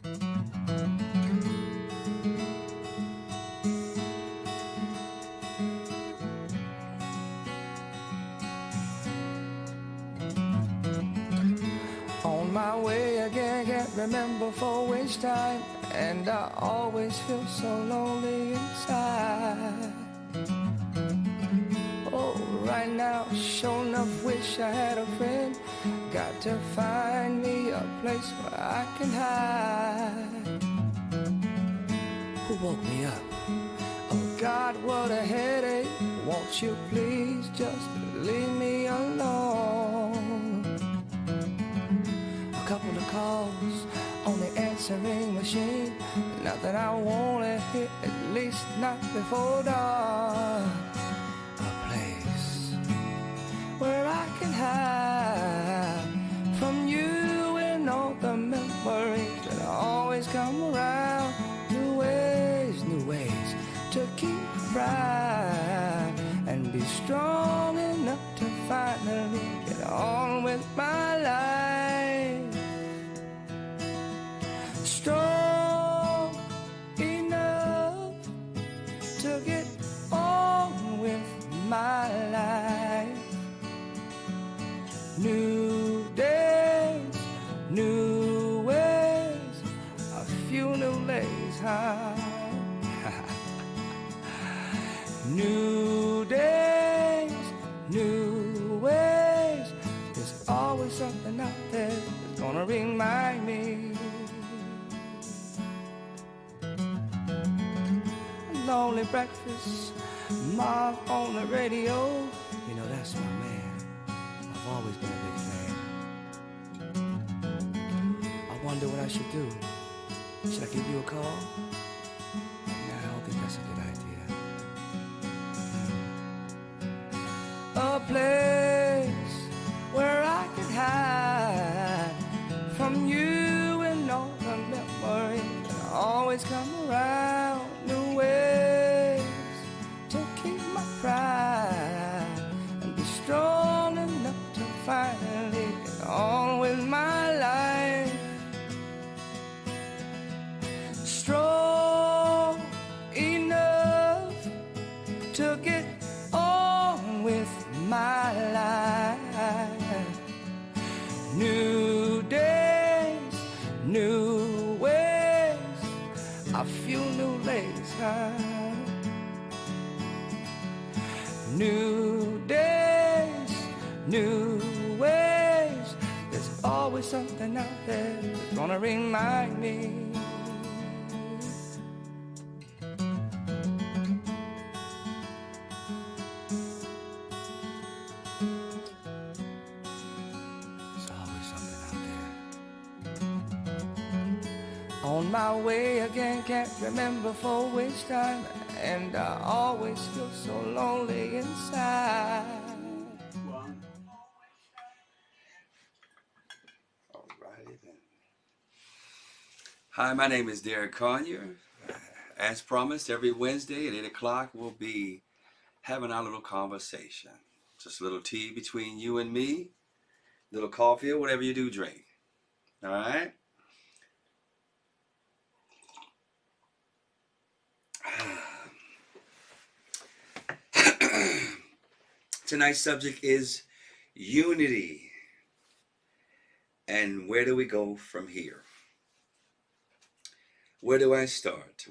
On my way again, can't remember for which time, and I always feel so lonely inside. Oh, right now, sure enough, wish I had a friend. Got to find me a place where I can hide. Who woke me up? Oh God, what a headache. Won't you please just leave me alone? A couple of calls on the answering machine. Nothing I wanna hear, at least not before dawn. A place where I can hide from you and all the memories that always come around. New ways to keep pride and be strong enough to finally get on with my life. Strong enough to get on with my life. New days, new ways, a few new legs high. New days, new ways, there's always something out there that's gonna remind me. Lonely breakfast, Mom on the radio. You know, that's my man. I've always been a big fan. I wonder what I should do. Should I give you a call? Nah, I don't think that's a good idea. A place where I can hide from you and all the memories that always come around. New ways to keep my pride and be strong enough to finally get on with my life. Strong enough to get on with my life. New days, new ways, a few new legs high. New days, new ways, there's always something out there that's gonna remind me. On my way again, can't remember for which time, and I always feel so lonely inside. Alrighty then. Hi, my name is Derek Conyer. As promised, every Wednesday at 8 o'clock we'll be having our little conversation. Just a little tea between you and me, little coffee or whatever you do drink. Alright? Tonight's subject is unity. And where do we go from here? Where do I start?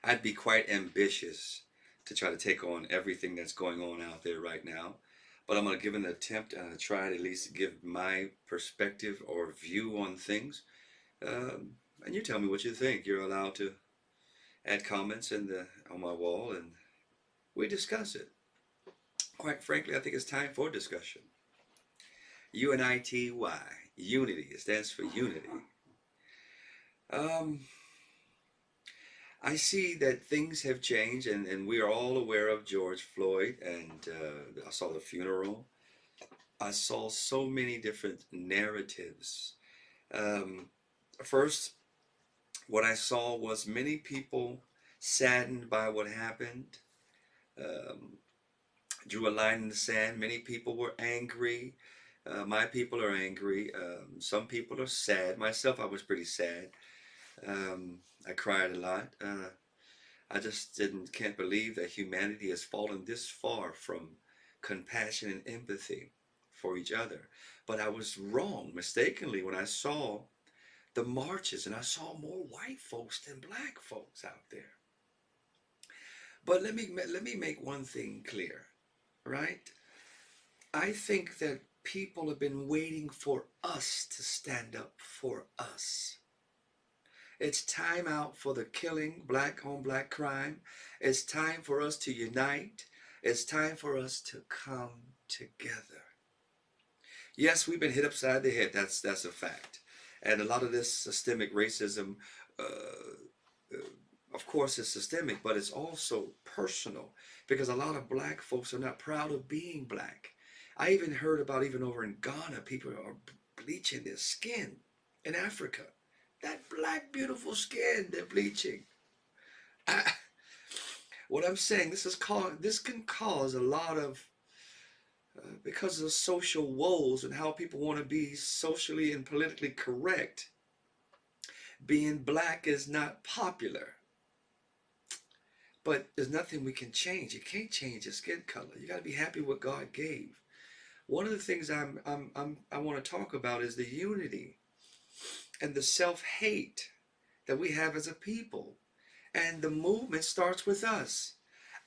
I'd be quite ambitious to try to take on everything that's going on out there right now. But I'm going to give an attempt and try to at least give my perspective or view on things. And you tell me what you think. You're allowed to add comments on my wall and we discuss it. Quite frankly, I think it's time for discussion. UNITY, unity. It stands for unity. I see that things have changed, and we are all aware of George Floyd, and I saw the funeral. I saw so many different narratives. First, what I saw was many people saddened by what happened, drew a line in the sand. Many people were angry. My people are angry. Some people are sad. Myself, I was pretty sad. I cried a lot. I just can't believe that humanity has fallen this far from compassion and empathy for each other. But I was wrong, mistakenly, when I saw the marches and I saw more white folks than black folks out there. But let me make one thing clear, right? I think that people have been waiting for us to stand up for us. It's time out for the killing, black on black crime. It's time for us to unite. It's time for us to come together. Yes, we've been hit upside the head. That's a fact. And a lot of this systemic racism, uh, of course, is systemic, but it's also personal because a lot of black folks are not proud of being black. I even heard about even over in Ghana, people are bleaching their skin in Africa. That black, beautiful skin they're bleaching. I, what I'm saying, this can cause a lot of because of social woes and how people want to be socially and politically correct. Being black is not popular, but there's nothing we can change. You can't change your skin color. You got to be happy with what God gave. One of the things I want to talk about is the unity and the self-hate that we have as a people. And the movement starts with us.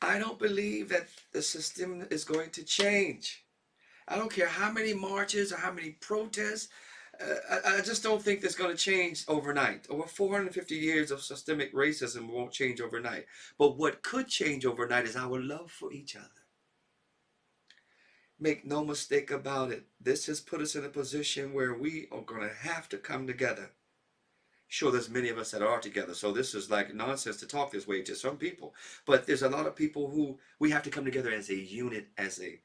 I don't believe that the system is going to change. I don't care how many marches or how many protests. I just don't think that's going to change overnight. Over 450 years of systemic racism won't change overnight. But what could change overnight is our love for each other. Make no mistake about it. This has put us in a position where we are going to have to come together. Sure, there's many of us that are together, so this is like nonsense to talk this way to some people. But there's a lot of people who we have to come together as a unit, as a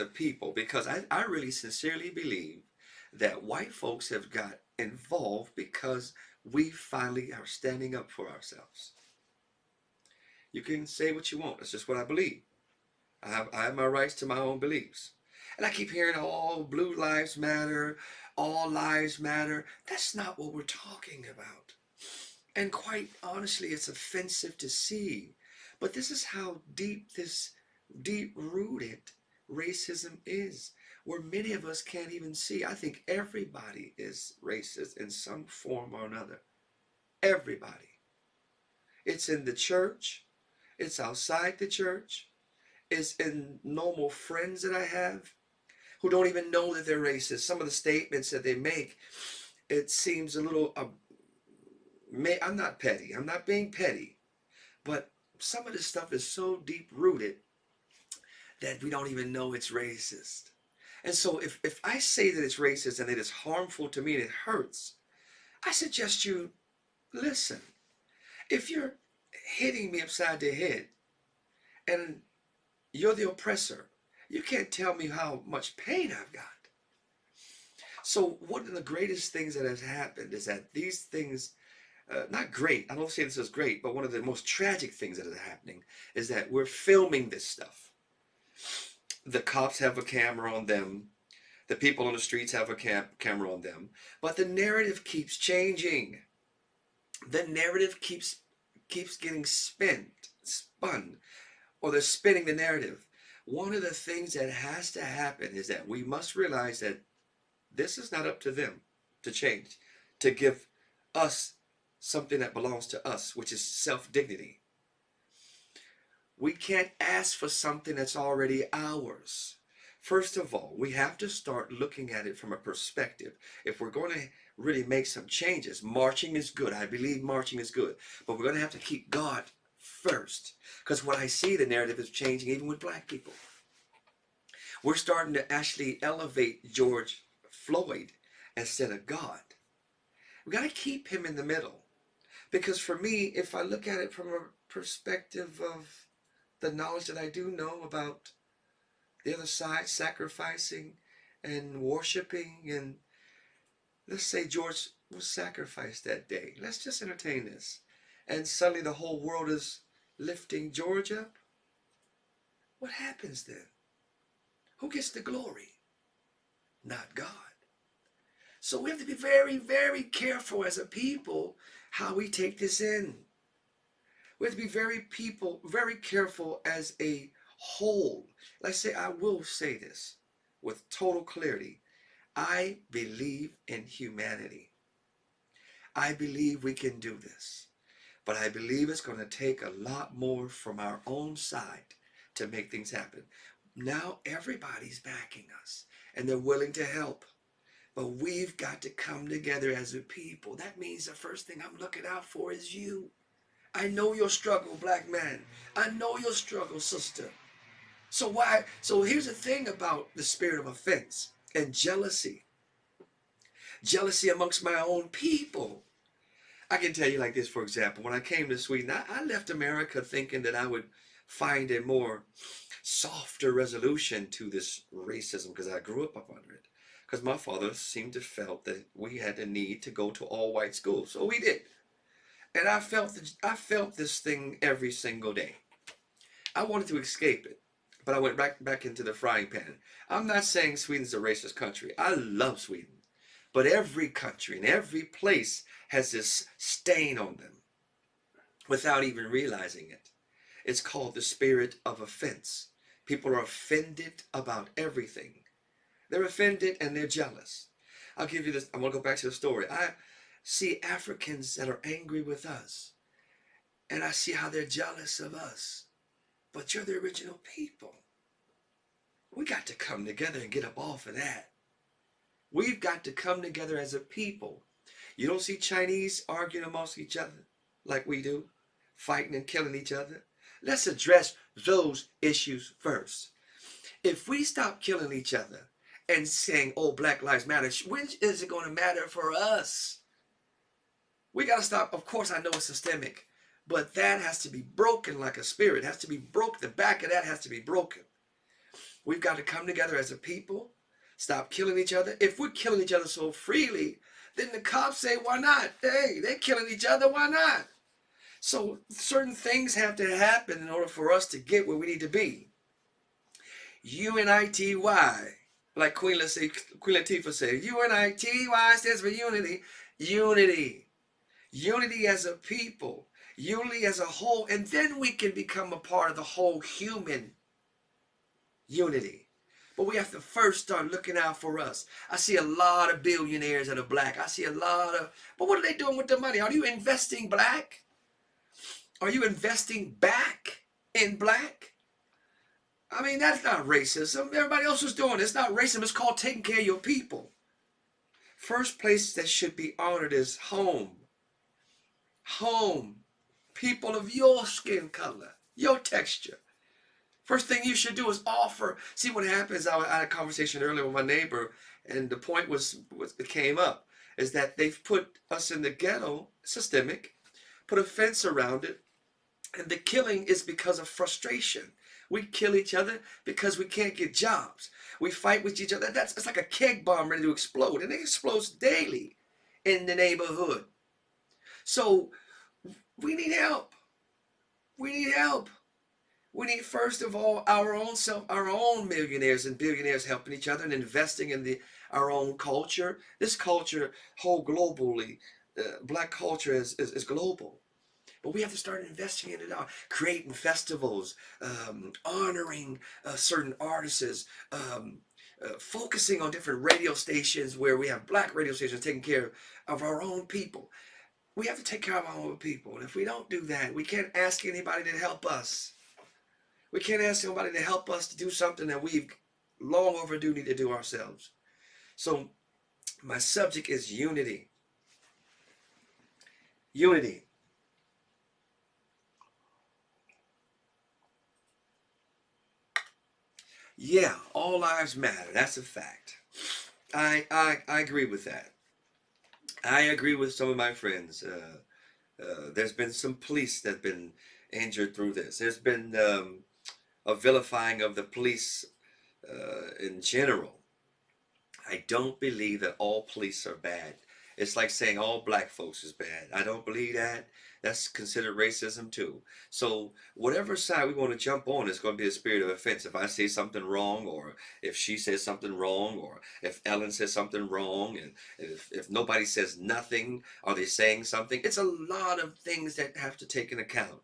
people, because I really sincerely believe that white folks have got involved because we finally are standing up for ourselves. You can say what you want. That's just what I believe. I have my rights to my own beliefs. And I keep hearing, all blue lives matter, all lives matter. That's not what we're talking about. And quite honestly, it's offensive to see. But this is how this deep rooted racism is, where many of us can't even see. I think everybody is racist in some form or another. Everybody. It's in the church, it's outside the church, it's in normal friends that I have who don't even know that they're racist. Some of the statements that they make, it seems a little, I'm not petty, I'm not being petty, but some of this stuff is so deep rooted that we don't even know it's racist. And so if I say that it's racist and that it's harmful to me and it hurts, I suggest you listen. If you're hitting me upside the head and you're the oppressor, you can't tell me how much pain I've got. So one of the greatest things that has happened is that these things, not great, I don't say this is great, but one of the most tragic things that is happening is that we're filming this stuff. The cops have a camera on them. The people on the streets have a camera on them. But the narrative keeps changing. The narrative keeps getting spun, or they're spinning the narrative. One of the things that has to happen is that we must realize that this is not up to them to change, to give us something that belongs to us, which is self-dignity. We can't ask for something that's already ours. First of all, we have to start looking at it from a perspective. If we're going to really make some changes, marching is good. I believe marching is good. But we're going to have to keep God first. Because what I see, the narrative is changing even with black people. We're starting to actually elevate George Floyd instead of God. We got to keep him in the middle. Because for me, if I look at it from a perspective of the knowledge that I do know about the other side, sacrificing and worshiping, and let's say George was sacrificed that day. Let's just entertain this. And suddenly the whole world is lifting George up. What happens then? Who gets the glory? Not God. So we have to be very, very careful as a people how we take this in. We have to be very careful as a whole. I will say this with total clarity. I believe in humanity. I believe we can do this. But I believe it's going to take a lot more from our own side to make things happen. Now everybody's backing us and they're willing to help. But we've got to come together as a people. That means the first thing I'm looking out for is you. I know your struggle, black man. I know your struggle, sister. So here's the thing about the spirit of offense and jealousy. Jealousy amongst my own people. I can tell you like this, for example, when I came to Sweden, I left America thinking that I would find a more softer resolution to this racism because I grew up under it. Because my father seemed to felt that we had a need to go to all white schools. So we did. And I felt this thing every single day. I wanted to escape it, but I went back into the frying pan. I'm not saying Sweden's a racist country. I love Sweden. But every country and every place has this stain on them without even realizing it. It's called the spirit of offense. People are offended about everything. They're offended and they're jealous. I'll give you this. I want to go back to the story. I see Africans that are angry with us, and I see how they're jealous of us. But you're the original people. We got to come together and get up off of that. We've got to come together as a people. You don't see Chinese arguing amongst each other like we do, fighting and killing each other. Let's address those issues first. If we stop killing each other and saying, oh, Black Lives Matter, when is it going to matter for us? We got to stop. Of course, I know it's systemic, but that has to be broken like a spirit. It has to be broken. The back of that has to be broken. We've got to come together as a people, stop killing each other. If we're killing each other so freely, then the cops say, why not? Hey, they're killing each other. Why not? So certain things have to happen in order for us to get where we need to be. UNITY, like Queen Latifah said, UNITY stands for unity. Unity. Unity as a people. Unity as a whole. And then we can become a part of the whole human unity. But we have to first start looking out for us. I see a lot of billionaires that are black. I see a lot of, but what are they doing with the money? Are you investing black? Are you investing back in black? I mean, that's not racism. Everybody else is doing it. It's not racism. It's called taking care of your people. First place that should be honored is home. Home. People of your skin color, your texture. First thing you should do is offer. See what happens. I had a conversation earlier with my neighbor, and the point was it came up, is that they've put us in the ghetto, systemic, put a fence around it, and the killing is because of frustration. We kill each other because we can't get jobs. We fight with each other. It's like a keg bomb ready to explode, and it explodes daily in the neighborhood. So we need help. We need help. We need, first of all, our own millionaires and billionaires helping each other and investing in our own culture. This culture, whole globally, black culture is global. But we have to start investing in it, creating festivals, honoring certain artists, focusing on different radio stations where we have black radio stations taking care of our own people. We have to take care of our own people. And if we don't do that, we can't ask anybody to help us. We can't ask somebody to help us to do something that we've long overdue need to do ourselves. So my subject is unity. Unity. Yeah, all lives matter. That's a fact. I agree with that. I agree with some of my friends. There's been some police that have been injured through this. There's been a vilifying of the police in general. I don't believe that all police are bad. It's like saying all black folks is bad. I don't believe that. That's considered racism too. So whatever side we want to jump on is going to be a spirit of offense. If I say something wrong, or if she says something wrong, or if Ellen says something wrong, and if nobody says nothing, are they saying something? It's a lot of things that have to take into account.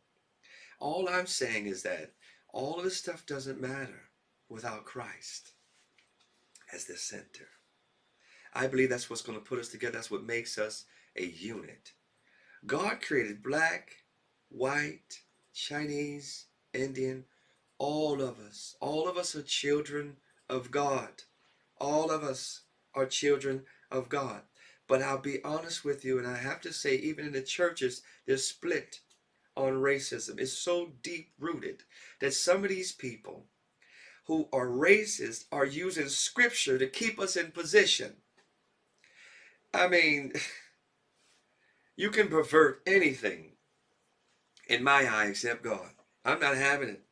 All I'm saying is that all of this stuff doesn't matter without Christ as the center. I believe that's what's going to put us together. That's what makes us a unit. God created black, white, Chinese, Indian, all of us. All of us are children of God. All of us are children of God. But I'll be honest with you, and I have to say, even in the churches, they're split on racism. It's so deep rooted that some of these people who are racist are using scripture to keep us in position. I mean, you can pervert anything in my eye except God. I'm not having it.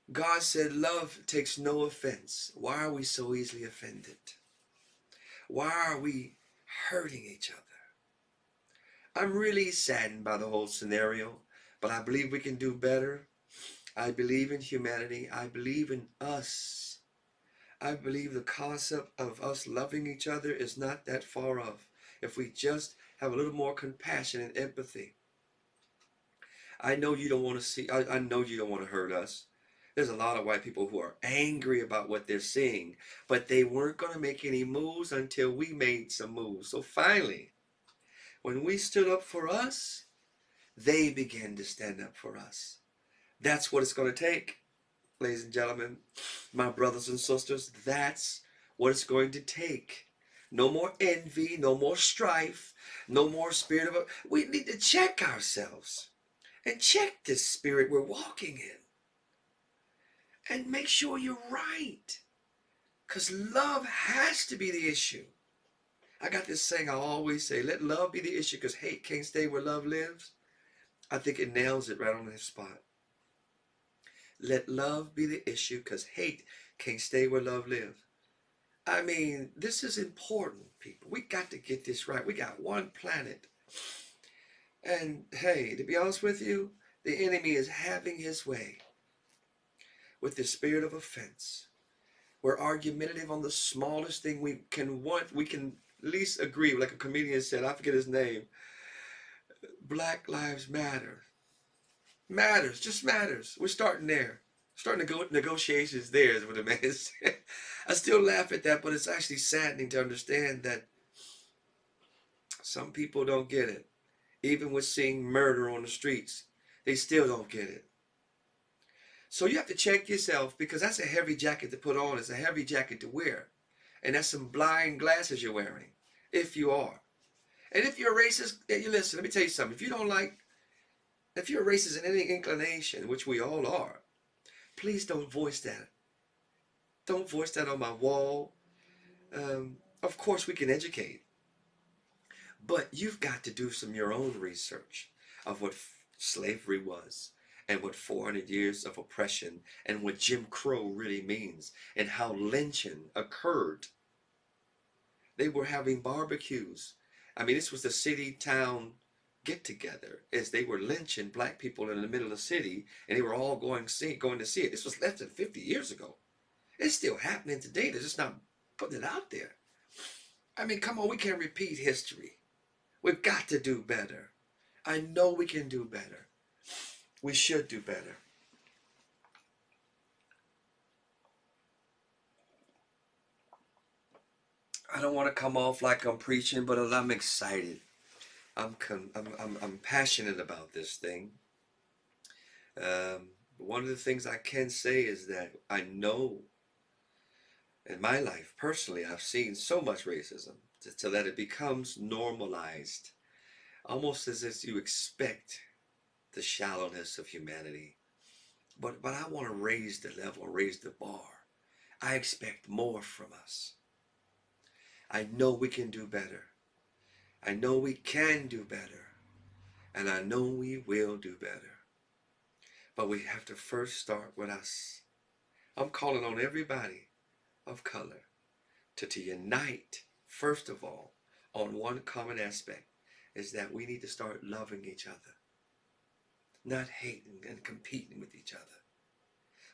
God said love takes no offense. Why are we so easily offended? Why are we hurting each other? I'm really saddened by the whole scenario, but I believe we can do better. I believe in humanity. I believe in us. I believe the concept of us loving each other is not that far off if we just have a little more compassion and empathy. I know you don't want to see, I know you don't want to hurt us. There's a lot of white people who are angry about what they're seeing, but they weren't going to make any moves until we made some moves. So finally, when we stood up for us, they began to stand up for us. That's what it's going to take, ladies and gentlemen, my brothers and sisters. That's what it's going to take. No more envy, no more strife, no more spirit of... We need to check ourselves and check this spirit we're walking in and make sure you're right, because love has to be the issue. I got this saying I always say, let love be the issue because hate can't stay where love lives. I think it nails it right on the spot. Let love be the issue because hate can't stay where love lives. I mean, this is important, people. We got to get this right. We got one planet. And hey, to be honest with you, the enemy is having his way with the spirit of offense. We're argumentative on the smallest thing we can want. We can at least agree, like a comedian said, I forget his name. Black Lives Matter. Matters, just matters. We're starting there. Starting to go negotiations there is what the man said. I still laugh at that, but it's actually saddening to understand that some people don't get it. Even with seeing murder on the streets, they still don't get it. So you have to check yourself, because that's a heavy jacket to put on. It's a heavy jacket to wear. And that's some blind glasses you're wearing, if you are. And if you're a racist, you listen, let me tell you something. If you're a racist in any inclination, which we all are, please don't voice that. Don't voice that on my wall. Of course, we can educate. But you've got to do some your own research of what slavery was, and what 400 years of oppression, and what Jim Crow really means, and how lynching occurred. They were having barbecues. I mean, this was the city-town get-together, as they were lynching black people in the middle of the city, and they were all going to see it. This was less than 50 years ago. It's still happening today. They're just not putting it out there. I mean, come on, we can't repeat history. We've got to do better. I know we can do better. We should do better. I don't want to come off like I'm preaching, but I'm excited. I'm passionate about this thing. One of the things I can say is that I know in my life, personally, I've seen so much racism so that it becomes normalized, almost as if you expect the shallowness of humanity. But I want to raise the level, raise the bar. I expect more from us. I know we can do better. I know we can do better. And I know we will do better. But we have to first start with us. I'm calling on everybody of color to unite, first of all, on one common aspect, is that we need to start loving each other, not hating and competing with each other.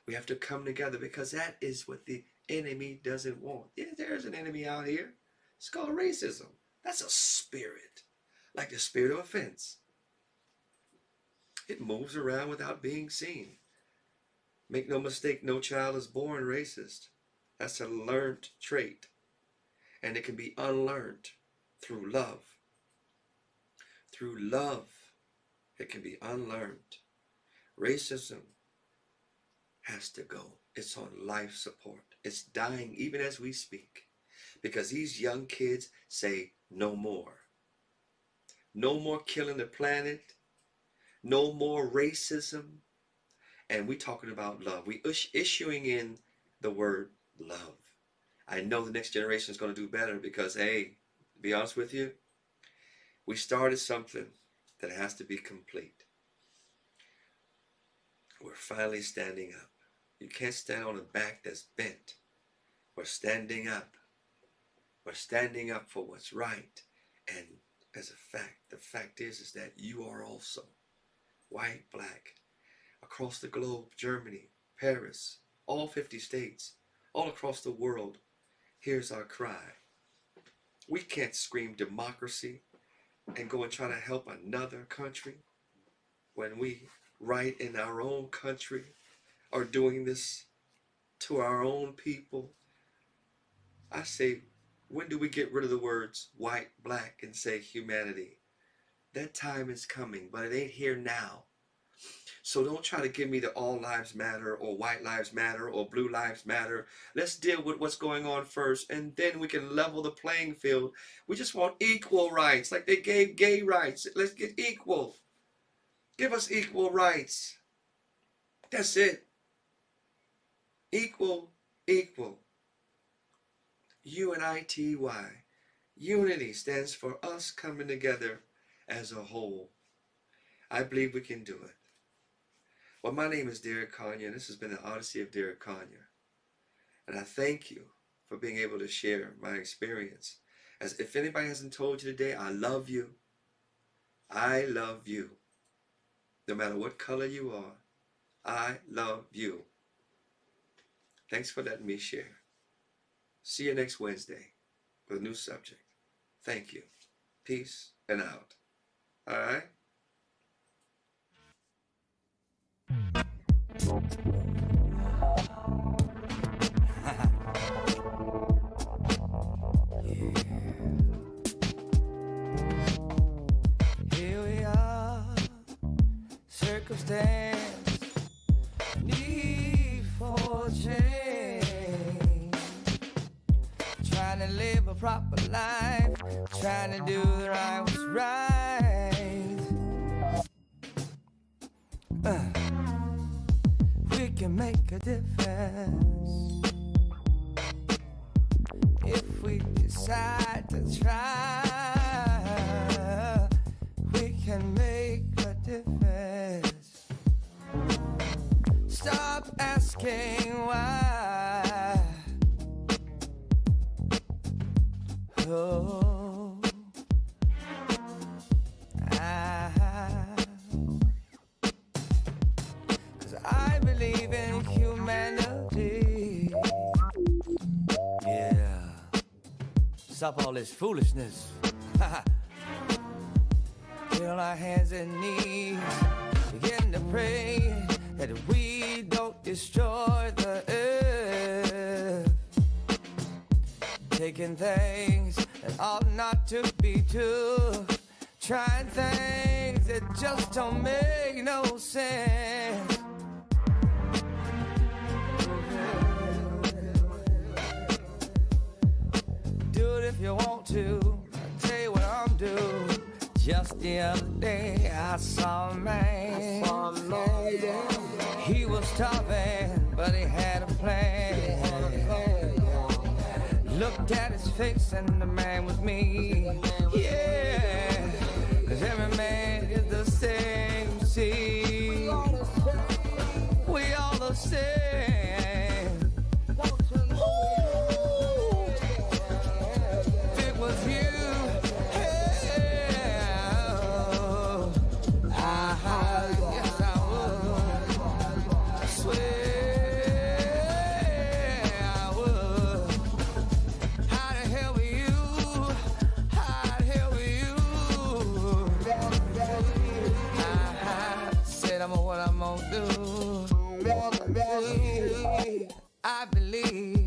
We have to come together because that is what the enemy doesn't want. Yeah, there's an enemy out here. It's called racism. That's a spirit, like the spirit of offense. It moves around without being seen. Make no mistake, no child is born racist. That's a learned trait. And it can be unlearned through love. Through love, it can be unlearned. Racism has to go. It's on life support. It's dying even as we speak. Because these young kids say no more. No more killing the planet. No more racism. And we talking about love. We issuing in the word love. I know the next generation is going to do better because, hey, to be honest with you, we started something that has to be complete. We're finally standing up. You can't stand on a back that's bent. We're standing up. We're standing up for what's right. And as a fact, the fact is that you are also white, black, across the globe, Germany, Paris, all 50 states, all across the world. Here's our cry. We can't scream democracy and go and try to help another country when we, right in our own country, are doing this to our own people. I say, when do we get rid of the words white, black, and say humanity? That time is coming, but it ain't here now. So don't try to give me the all lives matter or white lives matter or blue lives matter. Let's deal with what's going on first, and then we can level the playing field. We just want equal rights, like they gave gay rights. Let's get equal. Give us equal rights. That's it. Equal, equal. UNITY. Unity stands for us coming together as a whole. I believe we can do it. Well, my name is Derek Conyer, and this has been the Odyssey of Derek Conyer. And I thank you for being able to share my experience. As if anybody hasn't told you today, I love you. I love you. No matter what color you are, I love you. Thanks for letting me share. See you next Wednesday with a new subject. Thank you. Peace and out. All right? Here we are, circumstance, need for change. Trying to live a proper life, trying to do the right what's right. We can make a difference if we decide to try. We can make a difference. Stop asking why. Oh, I believe in humanity. Yeah. Stop all this foolishness. Get on our hands and knees. Begin to pray that we don't destroy the earth. Taking things that ought not to be took. Trying things that just don't make no sense. Do it if you want to. I'll tell you what I'm doing. Just the other day I saw a man. He was starving, but he had a plan. Looked at his face and the man was me. Yeah, 'cause every man is the same, see. We all the same. Ooh. If it was you, hey, what I'm gonna do. I believe